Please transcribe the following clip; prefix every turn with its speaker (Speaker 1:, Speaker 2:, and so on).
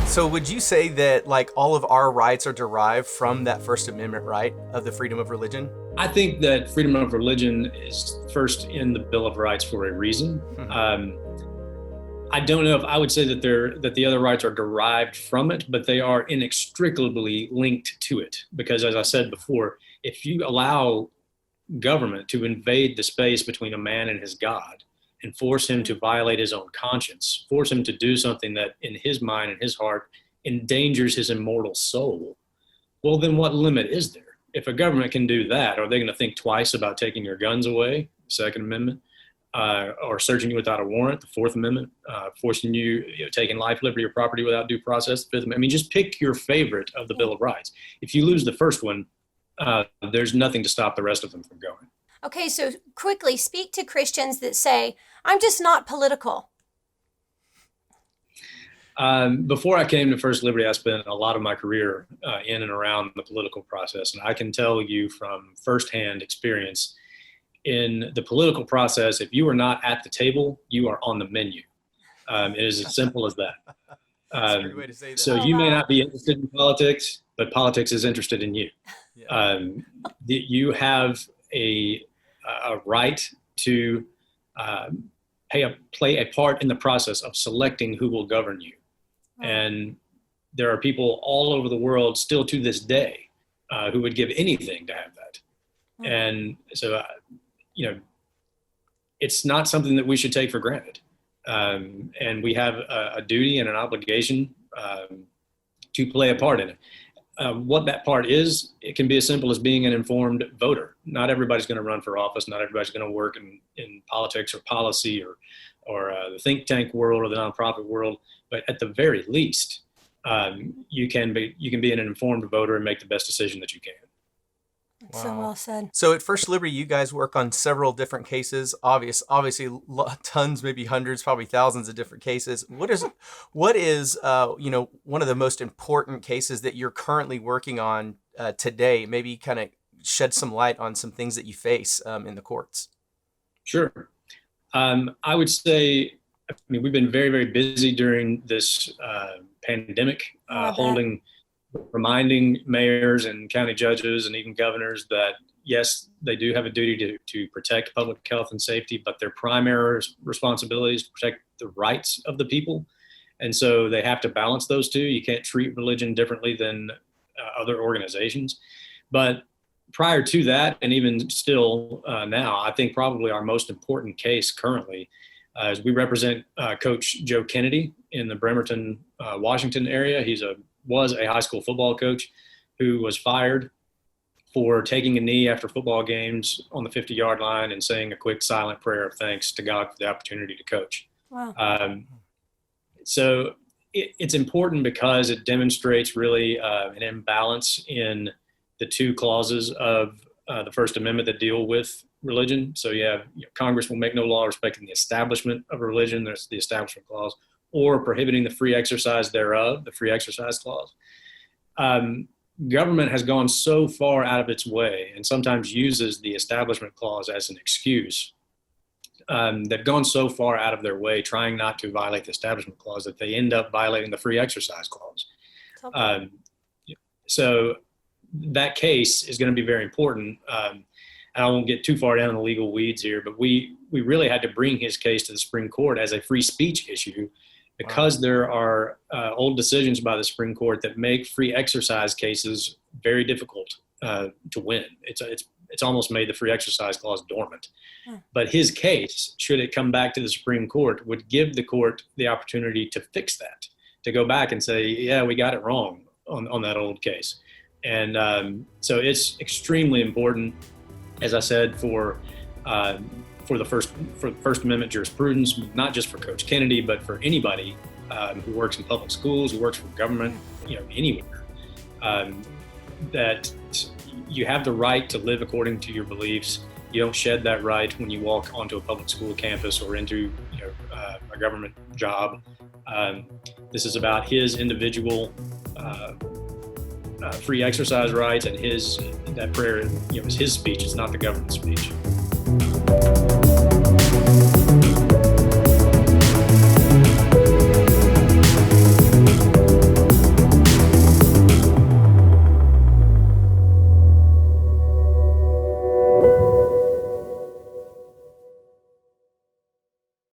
Speaker 1: So would you say that like all of our rights are derived from that First Amendment right of the freedom of religion?
Speaker 2: I think that freedom of religion is first in the Bill of Rights for a reason. I don't know if I would say that the other rights are derived from it, but they are inextricably linked to it. Because as I said before, if you allow government to invade the space between a man and his God and force him to violate his own conscience, force him to do something that in his mind and his heart endangers his immortal soul, well, then what limit is there? If a government can do that, are they going to think twice about taking your guns away, Second Amendment, or searching you without a warrant, the Fourth Amendment, forcing you, taking life, liberty, or property without due process, the Fifth Amendment? I mean, just pick your favorite of the Bill of Rights. If you lose the first one, there's nothing to stop the rest of them from going.
Speaker 3: Okay, so quickly speak to Christians that say, I'm just not political.
Speaker 2: Before I came to First Liberty, I spent a lot of my career in and around the political process. And I can tell you from firsthand experience, in the political process, if you are not at the table, you are on the menu. It is as simple as that.
Speaker 1: That's a great way to say that.
Speaker 2: So you may not be interested in politics, but politics is interested in you. Yeah. You have a right to play a part in the process of selecting who will govern you. And there are people all over the world still to this day who would give anything to have that. And so, it's not something that we should take for granted. And we have a duty and an obligation to play a part in it. What that part is, it can be as simple as being an informed voter. Not everybody's going to run for office. Not everybody's going to work in politics or policy or the think tank world or the nonprofit world. But at the very least, you can be an informed voter and make the best decision that you can.
Speaker 3: Wow. So well said.
Speaker 1: So at First Liberty, you guys work on several different cases. Obviously, tons, maybe hundreds, probably thousands of different cases. What is one of the most important cases that you're currently working on today? Maybe kind of shed some light on some things that you face in the courts. Sure.
Speaker 2: I would say, we've been very, very busy during this pandemic, reminding mayors and county judges and even governors that, yes, they do have a duty to protect public health and safety, but their primary responsibility is to protect the rights of the people. And so they have to balance those two. You can't treat religion differently than other organizations. But prior to that, and even still now, I think probably our most important case currently is we represent Coach Joe Kennedy in the Bremerton, Washington area. He was a high school football coach who was fired for taking a knee after football games on the 50-yard line and saying a quick silent prayer of thanks to God for the opportunity to coach.
Speaker 3: Wow.
Speaker 2: So it's important because it demonstrates really an imbalance in the two clauses of the First Amendment that deal with religion. So you have Congress will make no law respecting the establishment of a religion. There's the Establishment Clause, or prohibiting the free exercise thereof, the Free Exercise Clause. Government has gone so far out of its way and sometimes uses the Establishment Clause as an excuse. They've gone so far out of their way trying not to violate the Establishment Clause that they end up violating the Free Exercise Clause. Okay. So that case is going to be very important. And I won't get too far down in the legal weeds here, but we really had to bring his case to the Supreme Court as a free speech issue because there are old decisions by the Supreme Court that make free exercise cases very difficult to win. It's almost made the Free Exercise Clause dormant. But his case, should it come back to the Supreme Court, would give the court the opportunity to fix that, to go back and say, yeah, we got it wrong on that old case. And so it's extremely important, as I said, for the First Amendment jurisprudence, not just for Coach Kennedy, but for anybody who works in public schools, who works for government, anywhere, that you have the right to live according to your beliefs. You don't shed that right when you walk onto a public school campus or into a government job. This is about his individual free exercise rights, and that prayer is his speech. It's not the government speech.